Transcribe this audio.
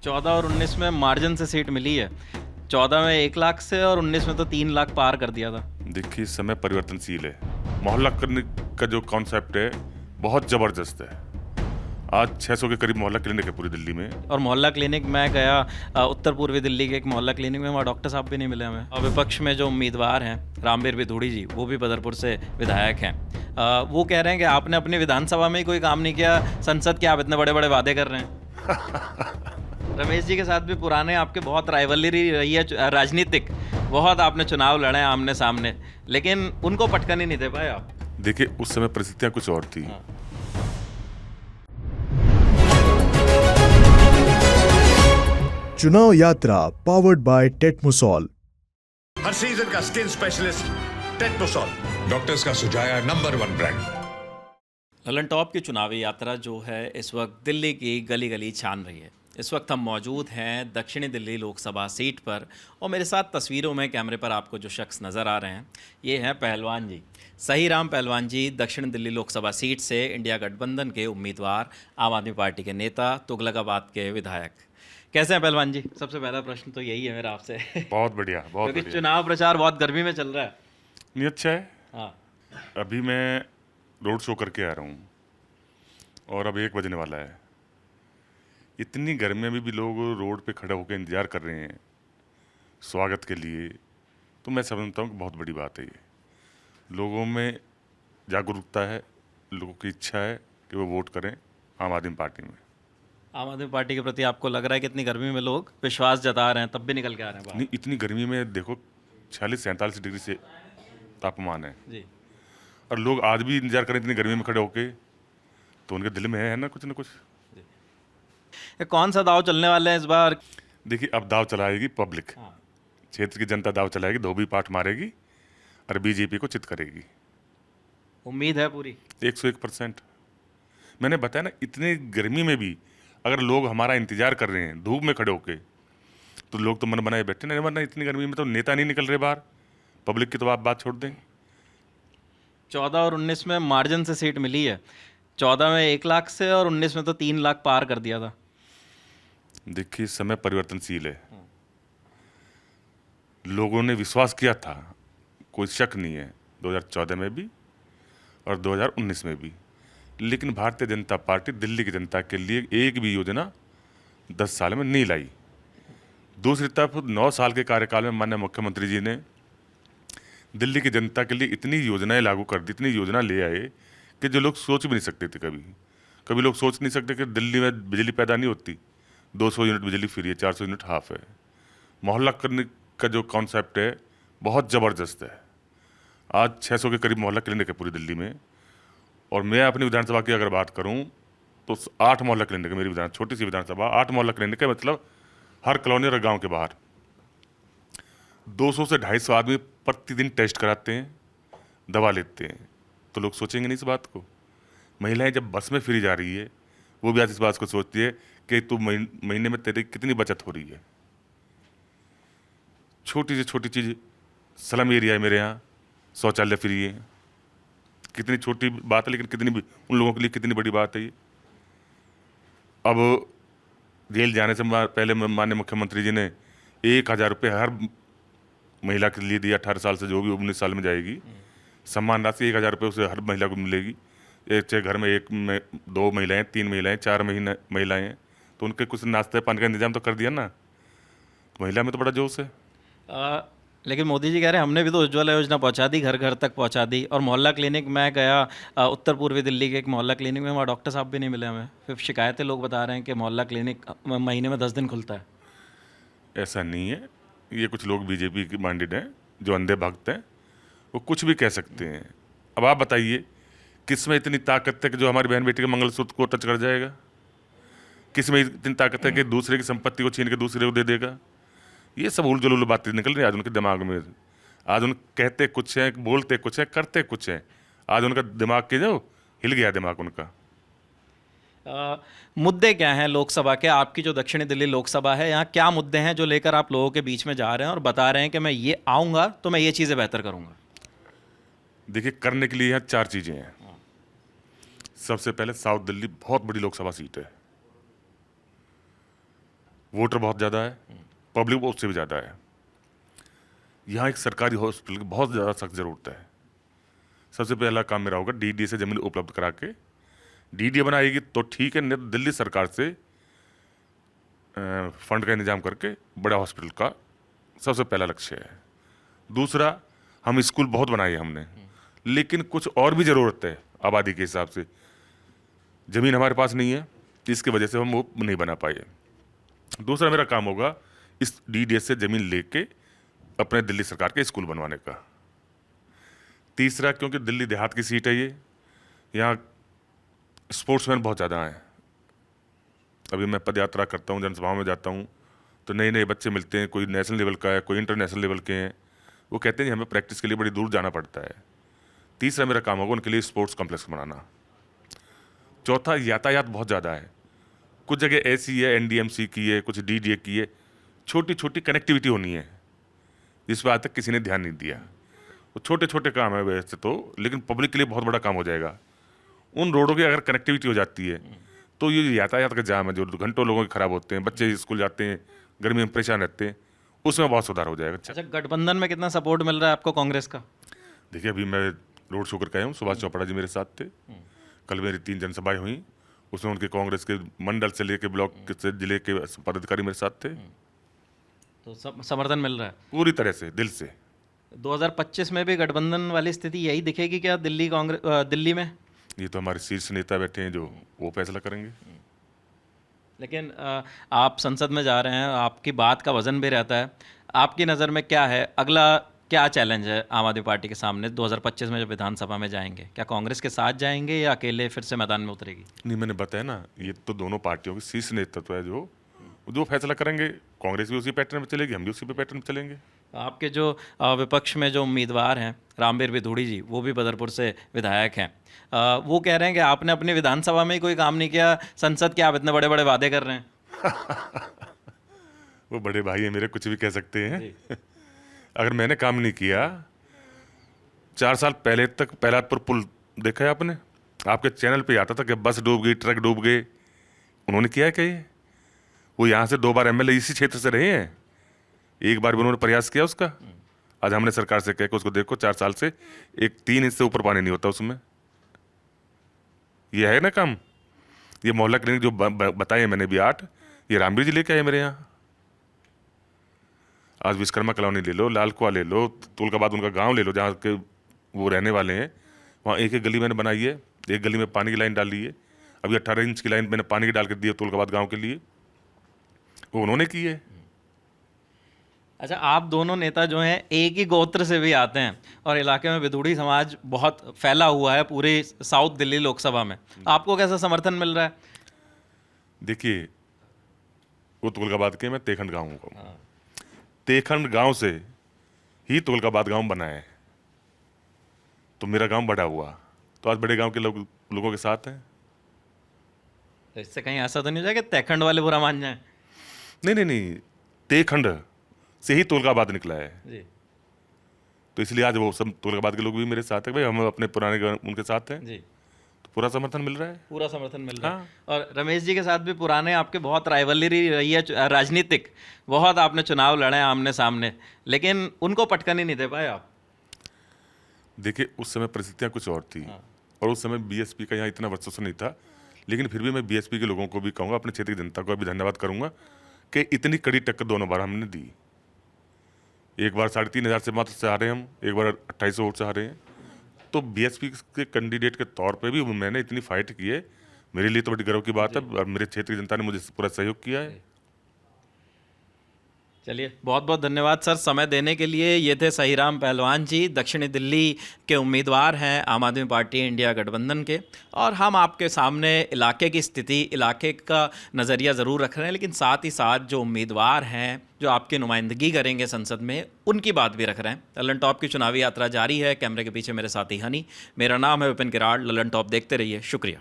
14 और 19 में मार्जिन से सीट मिली है। 14 में 1 लाख से और 19 में तो 3 लाख पार कर दिया था। देखिए, समय परिवर्तनशील है। मोहल्ला क्लिनिक का जो कॉन्सेप्ट है बहुत ज़बरदस्त है। आज 600 के करीब मोहल्ला क्लिनिक है पूरी दिल्ली में। और मोहल्ला क्लिनिक मैं गया उत्तर पूर्वी दिल्ली के एक मोहल्ला क्लिनिक में, वहाँ डॉक्टर साहब भी नहीं मिले हमें। और विपक्ष में जो उम्मीदवार हैं रामवीर विधूड़ी जी, वो भी बदरपुर से विधायक हैं। वो कह रहे हैं कि आपने अपनी विधानसभा में ही कोई काम नहीं किया, संसद के आप इतने बड़े बड़े वादे कर रहे हैं। रमेश जी के साथ भी पुराने आपके बहुत राइवलरी रही है राजनीतिक, बहुत आपने चुनाव लड़े आमने सामने, लेकिन उनको पटकन ही नहीं दे पाए आप। देखिए, उस समय परिस्थितियाँ कुछ और थी। हाँ। चुनाव यात्रा पावर्ड बाय टेटमुसॉल। हर सीजन का स्किन स्पेशलिस्ट टेटमुसॉल, डॉक्टर्स का सुझाया नंबर 1 ब्रांड। ललन टॉप की चुनावी यात्रा जो है इस वक्त दिल्ली की गली गली छान रही है। इस वक्त हम मौजूद हैं दक्षिणी दिल्ली लोकसभा सीट पर, और मेरे साथ तस्वीरों में कैमरे पर आपको जो शख्स नज़र आ रहे हैं ये हैं पहलवान जी, सही राम पहलवान जी, दक्षिण दिल्ली लोकसभा सीट से इंडिया गठबंधन के उम्मीदवार, आम आदमी पार्टी के नेता, तुगलकाबाद के विधायक। कैसे हैं पहलवान जी? सबसे पहला प्रश्न तो यही है मेरा आपसे। बहुत बढ़िया, बहुत क्योंकि बढ़िया। चुनाव प्रचार बहुत गर्मी में चल रहा है। नहीं, अच्छा है। हाँ। अभी मैं रोड शो करके आ रहा हूँ और अब 1 बजने वाला है। इतनी गर्मी में भी लोग रोड पे खड़े होकर इंतज़ार कर रहे हैं स्वागत के लिए, तो मैं समझता हूँ कि बहुत बड़ी बात है ये। लोगों में जागरूकता है, लोगों की इच्छा है कि वो वोट करें आम आदमी पार्टी में। आम आदमी पार्टी के प्रति आपको लग रहा है कि इतनी गर्मी में लोग विश्वास जता रहे हैं, तब भी निकल के आ रहे हैं बाहर? नहीं, इतनी गर्मी में देखो 46-47 डिग्री से तापमान है, जी। और लोग आज भी इंतजार करें इतनी गर्मी में खड़े होके, तो उनके दिल में है ना कुछ। ये कौन सा दाव चलने वाले हैं इस बार? देखिए, अब दाव चलाएगी पब्लिक। हाँ। क्षेत्र की जनता दाव चलाएगी, धोबी पाठ मारेगी और बीजेपी को चित करेगी। उम्मीद है पूरी? 101%। मैंने बताया ना, इतनी गर्मी में भी अगर लोग हमारा इंतजार कर रहे हैं धूप में खड़े होके, तो लोग तो मन बनाए बैठे नहीं, वरना इतनी गर्मी में तो नेता नहीं निकल रहे बाहर। पब्लिक की तो आप बात छोड़ दें। 14 और 19 में मार्जिन से सीट मिली है। 14 में 1 लाख से और 19 में तो 3 लाख पार कर दिया था। देखिए, समय परिवर्तनशील है। लोगों ने विश्वास किया था, कोई शक नहीं है, 2014 में भी और 2019 में भी। लेकिन भारतीय जनता पार्टी दिल्ली की जनता के लिए एक भी योजना 10 साल में नहीं लाई। दूसरी तरफ 9 साल के कार्यकाल में माननीय मुख्यमंत्री जी ने दिल्ली की जनता के लिए इतनी योजनाएं लागू कर दी, इतनी योजना ले आए कि जो लोग सोच भी नहीं सकते थे। कभी लोग सोच नहीं सकते कि दिल्ली में बिजली पैदा नहीं होती। 200 यूनिट बिजली फ्री है, 400 यूनिट हाफ है। मोहल्ला क्लिनिक का जो कॉन्सेप्ट है बहुत ज़बरदस्त है। आज 600 के करीब मोहल्ला क्लिनिक है पूरी दिल्ली में, और मैं अपनी विधानसभा की अगर बात करूं तो 8 मोहल्ला क्लिनिक है। मेरी छोटी सी विधानसभा, 8 मोहल्ला क्लिनिक है, मतलब हर कॉलोनी और गांव के बाहर 200 से 250 आदमी प्रतिदिन टेस्ट कराते हैं, दवा लेते हैं। तो लोग सोचेंगे नहीं इस बात को। महिलाएं जब बस में फ्री जा रही है, वो भी आज इस बात को सोचती है कि तू महीने में तेरी कितनी बचत हो रही है। छोटी से छोटी चीज़, स्लम एरिया है मेरे यहाँ, शौचालय फ्री है। कितनी छोटी बात है, लेकिन कितनी उन लोगों के लिए कितनी बड़ी बात है ये। अब जेल जाने से पहले माननीय मुख्यमंत्री जी ने 1000 रुपये हर महिला के लिए दिया। 18 साल से जो भी 19 साल में जाएगी, सम्मान राशि 1000 रुपये उसे हर महिला को मिलेगी। चाहे घर में 2 महिलाएं, 3 महिलाएं, 4 महिलाएं हैं, तो उनके कुछ नाश्ते पानी का इंतजाम तो कर दिया ना। महिला में तो बड़ा जोश है। लेकिन मोदी जी कह रहे हैं हमने भी तो उज्ज्वला योजना पहुंचा दी, घर घर तक पहुंचा दी। और मोहल्ला क्लिनिक मैं गया उत्तर पूर्वी दिल्ली के एक मोहल्ला क्लिनिक में, वहाँ डॉक्टर साहब भी नहीं मिले हमें। फिर शिकायतें लोग बता रहे हैं कि मोहल्ला क्लिनिक महीने में 10 दिन खुलता है। ऐसा नहीं है, ये कुछ लोग बीजेपी के माइंडेड हैं, जो अंधे भक्त हैं, वो कुछ भी कह सकते हैं। अब आप बताइए, किस में इतनी ताकत है कि जो हमारी बहन बेटी के मंगलसूत्र को टच कर जाएगा? किस में इतनी ताकत है कि दूसरे की संपत्ति को छीन के दूसरे को दे देगा? ये सब उल जुल बातें निकल रही है आज उनके दिमाग में। आज उन कहते कुछ हैं, बोलते कुछ हैं, करते कुछ हैं। आज उनका दिमाग के जो हिल गया दिमाग उनका। मुद्दे क्या हैं लोकसभा के? आपकी जो दक्षिणी दिल्ली लोकसभा है, यहाँ क्या मुद्दे हैं जो लेकर आप लोगों के बीच में जा रहे हैं और बता रहे हैं कि मैं ये आऊँगा तो मैं ये चीज़ें बेहतर करूँगा? देखिए, करने के लिए यहाँ 4 चीज़ें हैं। सबसे पहले, साउथ दिल्ली बहुत बड़ी लोकसभा सीट है। वोटर बहुत ज़्यादा है, पब्लिक उससे भी ज़्यादा है। यहाँ एक सरकारी हॉस्पिटल की बहुत ज़्यादा सख्त ज़रूरत है। सबसे पहला काम मेरा होगा डीडीए से ज़मीन उपलब्ध करा के, डीडीए बनाएगी तो ठीक है, नहीं तो दिल्ली सरकार से फंड का इंतजाम करके बड़ा हॉस्पिटल का सबसे पहला लक्ष्य है। दूसरा, हम स्कूल बहुत बनाए हैं हमने, लेकिन कुछ और भी ज़रूरत है आबादी के हिसाब से। ज़मीन हमारे पास नहीं है, इसकी वजह से हम वो नहीं बना पाए। दूसरा मेरा काम होगा इस डीडीए से ज़मीन लेके अपने दिल्ली सरकार के स्कूल बनवाने का। तीसरा, क्योंकि दिल्ली देहात की सीट है ये, यहाँ स्पोर्ट्समैन बहुत ज़्यादा हैं। अभी मैं पद यात्रा करता हूँ, जनसभाओं में जाता हूँ, तो नए नए बच्चे मिलते हैं, कोई नेशनल लेवल का है, कोई इंटरनेशनल लेवल के हैं। वो कहते हैं कि हमें प्रैक्टिस के लिए बड़ी दूर जाना पड़ता है। तीसरा मेरा काम होगा उनके लिए स्पोर्ट्स कॉम्प्लेक्स बनाना। चौथा, यातायात बहुत ज़्यादा है। कुछ जगह ऐसी है एनडीएमसी की है, कुछ डीडीए की है, छोटी छोटी कनेक्टिविटी होनी है, जिस पर आज तक किसी ने ध्यान नहीं दिया। वो छोटे छोटे काम है वैसे तो, लेकिन पब्लिक के लिए बहुत बड़ा काम हो जाएगा। उन रोडों की अगर कनेक्टिविटी हो जाती है तो ये यातायात का जाम है जो घंटों लोगों के खराब होते हैं, बच्चे स्कूल जाते हैं, गर्मी में परेशान रहते हैं, उसमें बहुत सुधार हो जाएगा। अच्छा, गठबंधन में कितना सपोर्ट मिल रहा है आपको कांग्रेस का? देखिए, अभी मैं रोड शो करके आया हूँ, सुभाष चौपड़ा जी मेरे साथ थे। कल मेरी 3 जनसभाएं हुई, उसमें उनके कांग्रेस के मंडल से लेके ब्लॉक से जिले के पदाधिकारी मेरे साथ थे। तो समर्थन मिल रहा है पूरी तरह से, दिल से। 2025 में भी गठबंधन वाली स्थिति यही दिखेगी क्या दिल्ली में? ये तो हमारे शीर्ष नेता बैठे हैं जो वो फैसला करेंगे। लेकिन आप संसद में जा रहे हैं, आपकी बात का वजन भी रहता है। आपकी नज़र में क्या है, अगला क्या चैलेंज है आम आदमी पार्टी के सामने 2025 में जब विधानसभा में जाएंगे? क्या कांग्रेस के साथ जाएंगे या अकेले फिर से मैदान में उतरेगी? नहीं, मैंने बताया ना, ये तो दोनों पार्टियों के शीर्ष नेतृत्व है जो फैसला करेंगे। कांग्रेस भी उसी पैटर्न में चलेगी, हम भी उसी पे पैटर्न में चलेंगे। आपके जो विपक्ष में जो उम्मीदवार हैं रामवीर विधूड़ी जी, वो भी बदरपुर से विधायक हैं, वो कह रहे हैं कि आपने अपनी विधानसभा में ही कोई काम नहीं किया, संसद के आप इतने बड़े बड़े वादे कर रहे हैं। वो बड़े भाई हैं मेरे, कुछ भी कह सकते हैं। अगर मैंने काम नहीं किया, 4 साल पहले तक पहलादपुर पुल देखा है आपने? आपके चैनल पे आता था कि बस डूब गई, ट्रक डूब गए। उन्होंने किया है क्या ये? वो यहाँ से 2 बार एमएलए इसी क्षेत्र से रहे हैं, एक बार भी उन्होंने प्रयास किया उसका? आज हमने सरकार से कह के उसको देखो, 4 साल से 3 इंच से ऊपर पानी नहीं होता उसमें। ये है ना काम? ये मोहल्ला क्लिनिक जो बताए मैंने भी 8, ये रामवीर जी लेके आए मेरे यहाँ। आज विश्वकर्मा कॉलोनी ले लो, लाल कुआं ले लो, तुलकाबाद उनका गांव ले लो जहाँ के वो रहने वाले हैं, वहाँ एक एक गली मैंने बनाई है, एक गली में पानी की लाइन डाल दी है। अभी 18 इंच की लाइन मैंने पानी की डाल कर दी है तुलकाबाद गाँव के लिए, वो उन्होंने की है। अच्छा, आप दोनों नेता जो हैं एक ही गोत्र से भी आते हैं और इलाके में विधूड़ी समाज बहुत फैला हुआ है पूरे साउथ दिल्ली लोकसभा में, आपको कैसा समर्थन मिल रहा है? देखिए, वो तुगलकाबाद के, मैं तेखंड गाँव हूँ। तेखंड गांव से ही तुगलकाबाद गांव बना है, तो मेरा गांव बड़ा हुआ, तो आज बड़े गांव के लोगों के साथ हैं। तो इससे कहीं ऐसा तो नहीं हो जाएगा कि तेखंड वाले बुरा मान जाए? नहीं, तेखंड से ही तुगलकाबाद निकला है जी। तो इसलिए आज वो सब तुगलकाबाद के लोग भी मेरे साथ हैं। भाई, हम अपने पुराने उनके साथ हैं जी, तो पूरा समर्थन मिल रहा है। पूरा समर्थन मिल रहा है। हाँ। और रमेश जी के साथ भी पुराने आपके बहुत राइवलरी रही है राजनीतिक, बहुत आपने चुनाव लड़े आमने सामने, लेकिन उनको पटकन ही नहीं दे पाए आप। देखिए, उस समय परिस्थितियाँ कुछ और थी। और उस समय बीएसपी का यहाँ इतना वर्चस्व नहीं था, लेकिन फिर भी मैं बीएसपी के लोगों को भी कहूँगा, अपने क्षेत्र की जनता को भी धन्यवाद करूँगा कि इतनी कड़ी टक्कर दोनों बार हमने दी। एक बार 3,500 से मात्र से हारे हम, एक बार 2800 वोट से हारे हैं। तो बीएसपी के कैंडिडेट के तौर पे भी मैंने इतनी फाइट की है, मेरे लिए तो बड़ी गर्व की बात है। और मेरे क्षेत्र की जनता ने मुझे पूरा सहयोग किया है। चलिए, बहुत बहुत धन्यवाद सर समय देने के लिए। ये थे सहीराम पहलवान जी, दक्षिणी दिल्ली के उम्मीदवार हैं आम आदमी पार्टी इंडिया गठबंधन के, और हम आपके सामने इलाके की स्थिति, इलाके का नज़रिया ज़रूर रख रहे हैं, लेकिन साथ ही साथ जो उम्मीदवार हैं जो आपकी नुमाइंदगी करेंगे संसद में, उनकी बात भी रख रहे हैं। ललन टॉप की चुनावी यात्रा जारी है। कैमरे के पीछे मेरे साथी हनी, मेरा नाम है विपिन किराड़। ललन टॉप देखते रहिए, शुक्रिया।